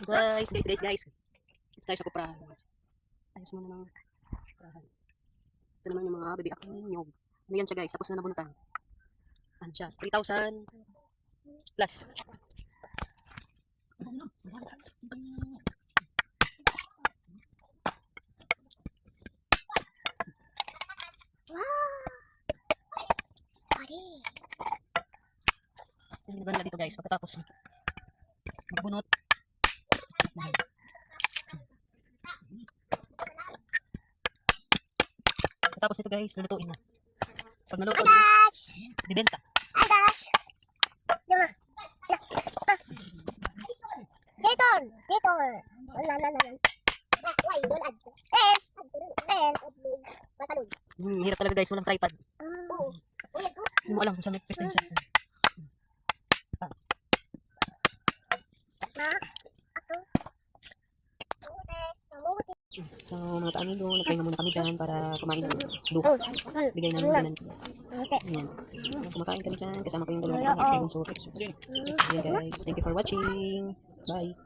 Guys. Ito tayo sa kuprahan. Ayos muna ng kuprahan. Ito naman yung mga baby aking nyog. Ano yan siya guys? Tapos na nabunutan. Ano siya? 3,000 plus. Yung ganda dito guys, pagkatapos magbunot. Pagkatapos nito guys, lulutuin na. Pag naluto, bibenta. Hirap talaga guys, walang tripod. Hindi mo alam kung saan may pwesto siya. So mga ka-amigo, nagpahinga muna kami dyan para kumain ng duha. Bigay namin ganun guys. Ayan. Kumakain kami dyan kasama ko yung dalawa ng aking sulit. Ayan guys, thank you for watching. Bye.